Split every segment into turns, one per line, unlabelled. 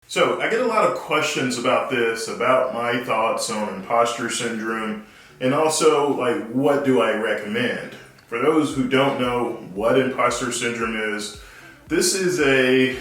So I get a lot of questions about this, about my thoughts on imposter syndrome, and also like what do I recommend? For those who don't know what imposter syndrome is, this is a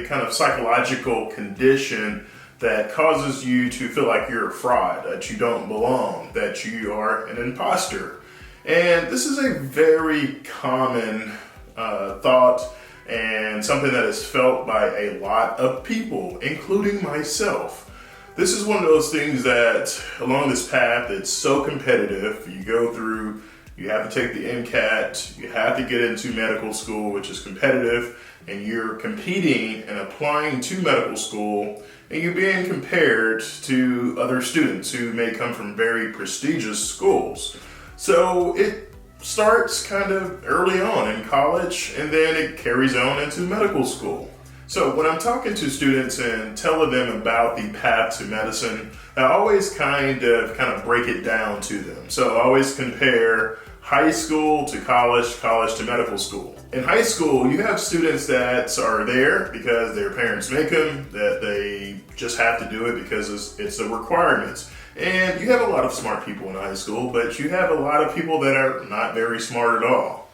kind of psychological condition that causes you to feel like you're a fraud, that you don't belong, that you are an imposter. And this is a very common thought and something that is felt by a lot of people, including myself. This is one of those things that along this path, it's so competitive. You go through, you have to take the MCAT, you have to get into medical school, which is competitive, and you're competing and applying to medical school, and you're being compared to other students who may come from very prestigious schools. So it starts kind of early on in college, and then it carries on into medical school. So when I'm talking to students and telling them about the path to medicine, I always kind of break it down to them. So I always compare high school to college, college to medical school. In high school, you have students that are there because their parents make them, that they just have to do it because it's a requirement. And you have a lot of smart people in high school, but you have a lot of people that are not very smart at all.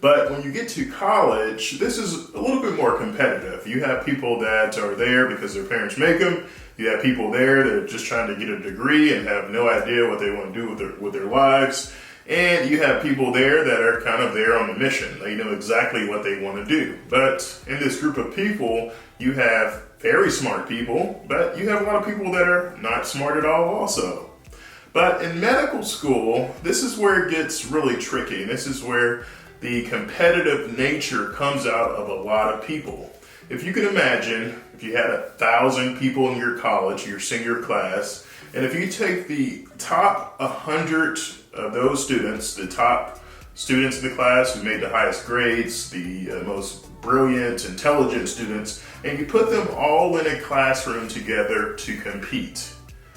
But when you get to college, this is a little bit more competitive. You have people that are there because their parents make them. You have people there that are just trying to get a degree and have no idea what they want to do with their lives. And you have people there that are kind of there on a mission. They know exactly what they want to do. But in this group of people, you have very smart people, but you have a lot of people that are not smart at all also. But in medical school, this is where it gets really tricky. This is where the competitive nature comes out of a lot of people. If you can imagine, if you had 1,000 people in your college, your senior class, and if you take the top 100 of those students, the top students in the class who made the highest grades, the most brilliant, intelligent students, and you put them all in a classroom together to compete.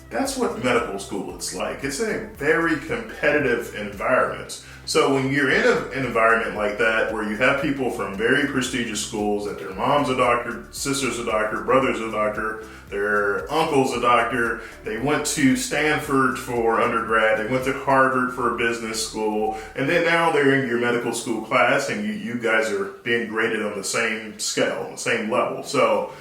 That's what medical school is like. It's a very competitive environment. So when you're in an environment like that, where you have people from very prestigious schools, that their mom's a doctor, sister's a doctor, brother's a doctor, their uncle's a doctor, they went to Stanford for undergrad, they went to Harvard for a business school, and then now they're in your medical school class and you guys are being graded on the same scale, the same level. So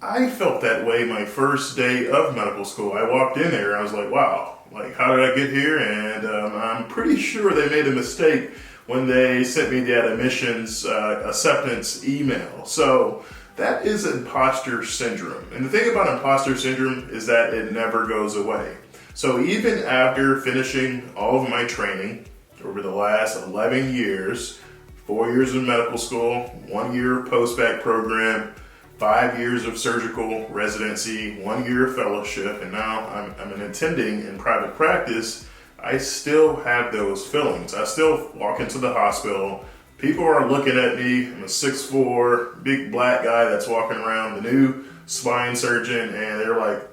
I felt that way my first day of medical school. I walked in there and I was like, wow, like how did I get here? And I'm pretty sure they made a mistake when they sent me that admissions acceptance email. So that is imposter syndrome. And the thing about imposter syndrome is that it never goes away. So even after finishing all of my training over the last 11 years, 4 years of medical school, 1 year post-bac program, 5 years of surgical residency, 1 year of fellowship, and now I'm attending in private practice, I still have those feelings. I still walk into the hospital. People are looking at me. I'm a 6'4", big black guy that's walking around, the new spine surgeon, and they're like,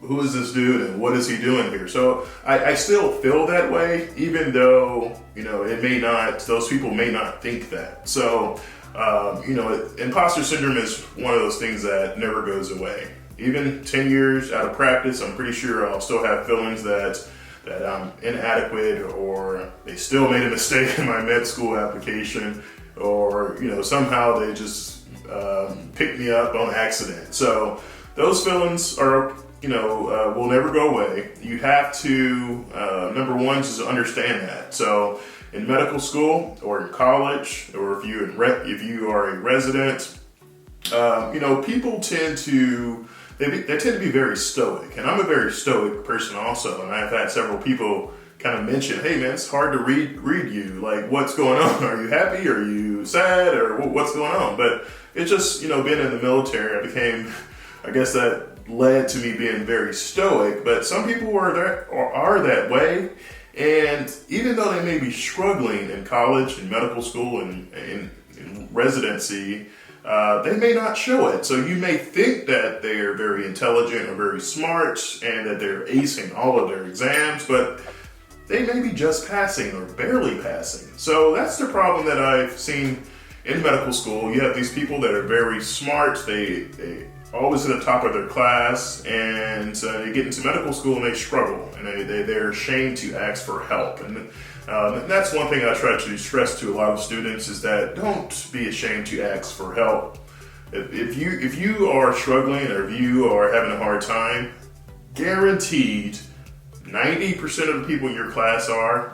who is this dude and what is he doing here? So I still feel that way, even though, those people may not think that. So, imposter syndrome is one of those things that never goes away. Even 10 years out of practice, I'm pretty sure I'll still have feelings that I'm inadequate, or they still made a mistake in my med school application, or, somehow they just picked me up on accident. So those feelings are, will never go away. You have to, number one, just understand that. So in medical school or in college, or if you are a resident, people tend to be very stoic, and I'm a very stoic person also. And I've had several people kind of mention, "Hey man, it's hard to read you. Like, what's going on? Are you happy? Are you sad? Or what's going on?" But it's just being in the military, I guess that led to me being very stoic. But some people are that way. And even though they may be struggling in college and medical school and in residency, they may not show it. So you may think that they are very intelligent or very smart and that they're acing all of their exams, but they may be just passing or barely passing. So that's the problem that I've seen in medical school. You have these people that are very smart. They always at the top of their class, and they get into medical school and they struggle, and they're ashamed to ask for help. And that's one thing I try to stress to a lot of students is that don't be ashamed to ask for help. If you are struggling or if you are having a hard time, guaranteed 90% of the people in your class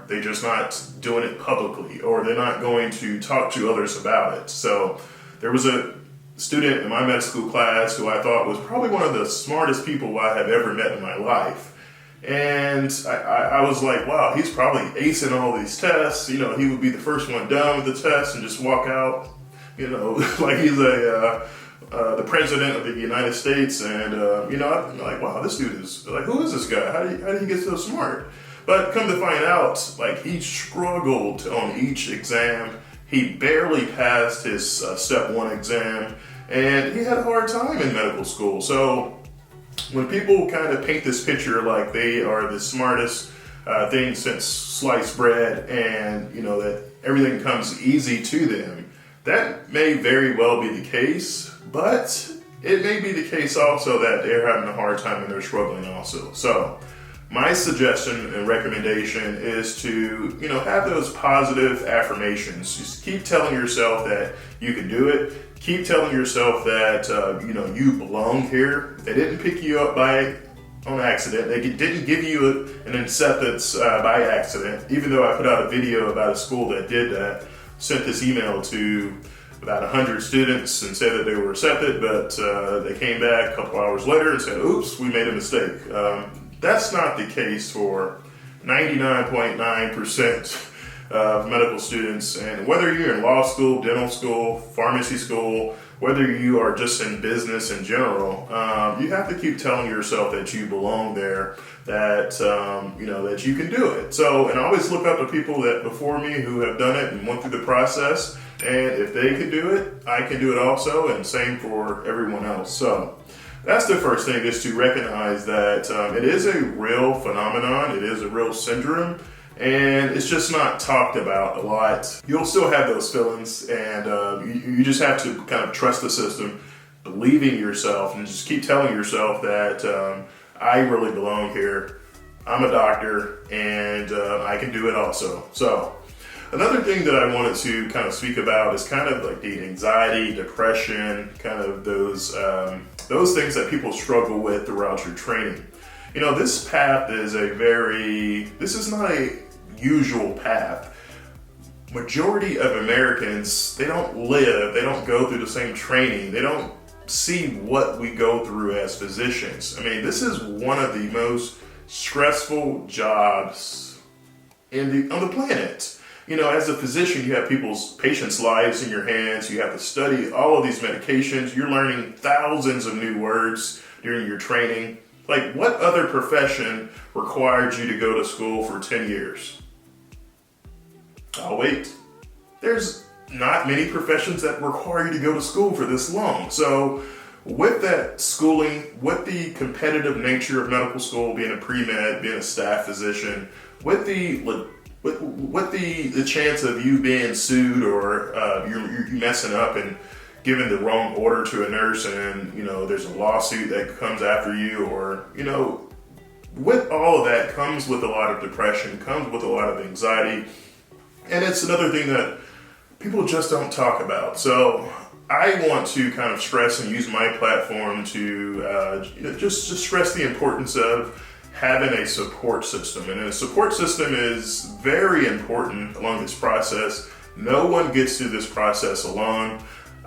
they're just not doing it publicly, or they're not going to talk to others about it. So there was a student in my med school class who I thought was probably one of the smartest people I have ever met in my life. And I was like, wow, he's probably acing all these tests. You know, he would be the first one done with the test and just walk out, you know, like he's the president of the United States. And, you know, I'm like, wow, this dude is like, who is this guy? How did he get so smart? But come to find out, like, he struggled on each exam. He barely passed his step 1 exam, and he had a hard time in medical school. So when people kind of paint this picture like they are the smartest thing since sliced bread, and you know that everything comes easy to them, that may very well be the case, but it may be the case also that they're having a hard time and they're struggling also. So my suggestion and recommendation is to, you know, have those positive affirmations. Just keep telling yourself that you can do it. Keep telling yourself that, you know, you belong here. They didn't pick you up on accident. They didn't give you an acceptance by accident, even though I put out a video about a school that did that. Sent this email to about 100 students and said that they were accepted, but they came back a couple hours later and said, oops, we made a mistake. That's not the case for 99.9% of medical students. And whether you're in law school, dental school, pharmacy school, whether you are just in business in general, you have to keep telling yourself that you belong there, that you know, that you can do it. So, and I always look up to people that before me who have done it and went through the process. And if they can do it, I can do it also, and same for everyone else. So that's the first thing, is to recognize that it is a real phenomenon, it is a real syndrome, and it's just not talked about a lot. You'll still have those feelings, and you just have to kind of trust the system, believe in yourself, and just keep telling yourself that I really belong here, I'm a doctor, and I can do it also. So another thing that I wanted to kind of speak about is kind of like the anxiety, depression, kind of those things that people struggle with throughout your training. You know, this path is this is not a usual path. Majority of Americans, they don't go through the same training. They don't see what we go through as physicians. I mean, this is one of the most stressful jobs on the planet. You know, as a physician, you have patients' lives in your hands. You have to study all of these medications. You're learning thousands of new words during your training. Like, what other profession required you to go to school for 10 years? Oh, wait. There's not many professions that require you to go to school for this long. So with that schooling, with the competitive nature of medical school, being a pre-med, being a staff physician, with the chance of you being sued or you messing up and giving the wrong order to a nurse, and you know there's a lawsuit that comes after you, or you know, with all of that comes with a lot of depression, comes with a lot of anxiety, and it's another thing that people just don't talk about. So I want to kind of stress and use my platform to just stress the importance of having a support system. And a support system is very important along this process. No one gets through this process alone.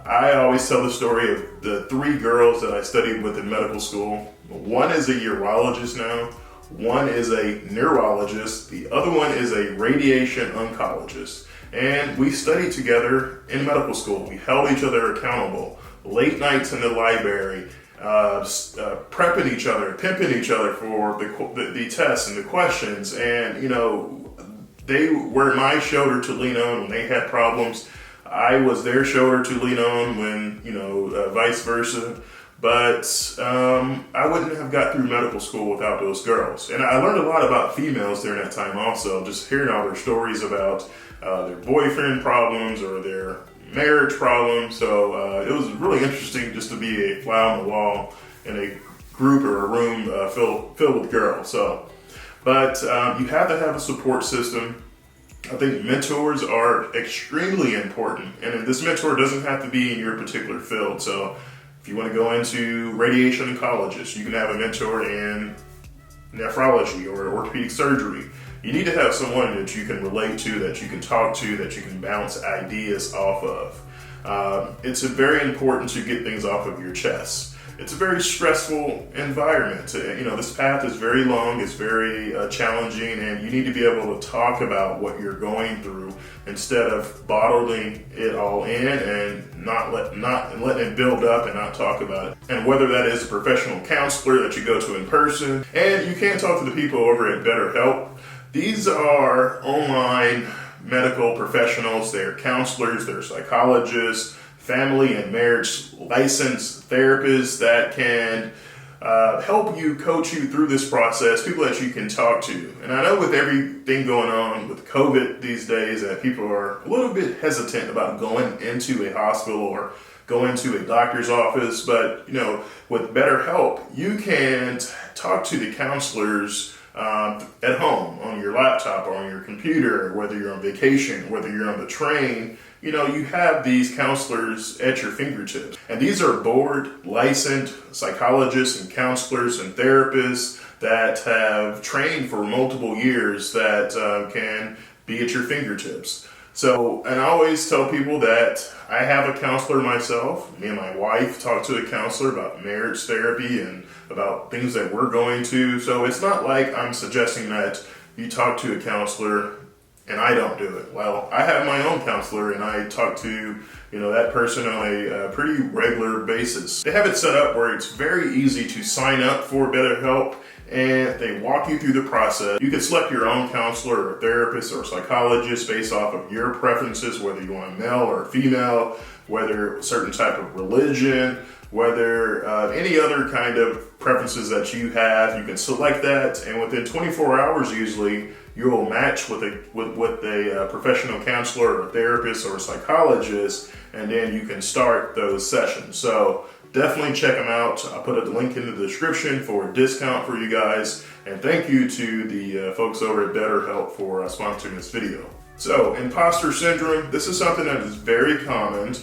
I always tell the story of the 3 girls that I studied with in medical school. One is a urologist now, one is a neurologist, the other one is a radiation oncologist. And we studied together in medical school. We held each other accountable. Late nights in the library, prepping each other, pimping each other for the tests and the questions. And, you know, they were my shoulder to lean on when they had problems. I was their shoulder to lean on when, you know, vice versa. But I wouldn't have got through medical school without those girls. And I learned a lot about females during that time also, just hearing all their stories about their boyfriend problems or their marriage problems. So it was really interesting just to be a fly on the wall in a group or a room filled with girls. But you have to have a support system. I think mentors are extremely important, and this mentor doesn't have to be in your particular field. So if you want to go into radiation oncologist, you can have a mentor in nephrology or orthopedic surgery. You need to have someone that you can relate to, that you can talk to, that you can bounce ideas off of. It's very important to get things off of your chest. It's a very stressful environment. This path is very long, it's very challenging, and you need to be able to talk about what you're going through instead of bottling it all in and not letting it build up and not talk about it. And whether that is a professional counselor that you go to in person, and you can't talk to the people over at BetterHelp. These are online medical professionals. They're counselors, they're psychologists, family and marriage licensed therapists that can help you, coach you through this process, people that you can talk to. And I know with everything going on with COVID these days that people are a little bit hesitant about going into a hospital or going to a doctor's office, but with BetterHelp, you can talk to the counselors at home, on your laptop or on your computer, whether you're on vacation, whether you're on the train. You have these counselors at your fingertips. And these are board licensed psychologists and counselors and therapists that have trained for multiple years that can be at your fingertips. So, and I always tell people that I have a counselor myself. Me and my wife talk to a counselor about marriage therapy and about things that we're going to. So it's not like I'm suggesting that you talk to a counselor and I don't do it. Well, I have my own counselor and I talk to that person on a pretty regular basis. They have it set up where it's very easy to sign up for BetterHelp, and they walk you through the process. You can select your own counselor or therapist or psychologist based off of your preferences, whether you want a male or a female, whether a certain type of religion, whether any other kind of preferences that you have. You can select that, and within 24 hours usually, you will match with a professional counselor or therapist or psychologist, and then you can start those sessions. So definitely check them out. I'll put a link in the description for a discount for you guys. And thank you to the folks over at BetterHelp for sponsoring this video. So, imposter syndrome, this is something that is very common.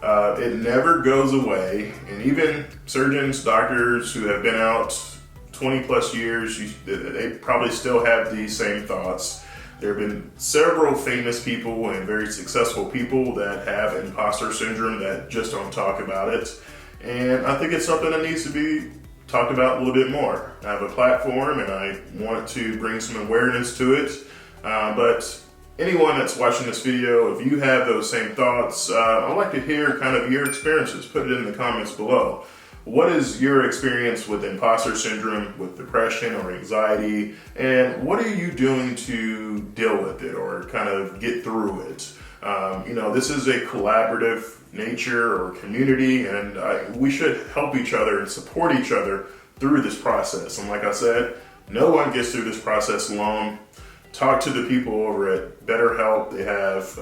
It never goes away. And even surgeons, doctors who have been out 20 plus years, they probably still have these same thoughts. There have been several famous people and very successful people that have imposter syndrome that just don't talk about it. And I think it's something that needs to be talked about a little bit more. I have a platform and I want to bring some awareness to it. But anyone that's watching this video, if you have those same thoughts, I'd like to hear kind of your experiences. Put it in the comments below. What is your experience with imposter syndrome, with depression or anxiety, and what are you doing to deal with it or kind of get through it? This is a collaborative nature or community, and we should help each other and support each other through this process. And like I said, no one gets through this process alone. Talk to the people over at BetterHelp. They have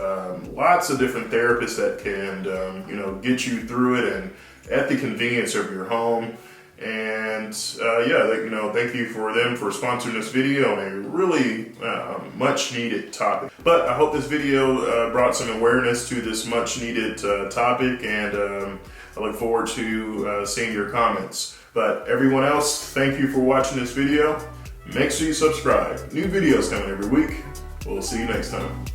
lots of different therapists that can, get you through it and at the convenience of your home. And thank you for them for sponsoring this video on a really much needed topic. But I hope this video brought some awareness to this much needed topic, and I look forward to seeing your comments. But everyone else, thank you for watching this video. Make sure you subscribe. New videos coming every week. We'll see you next time.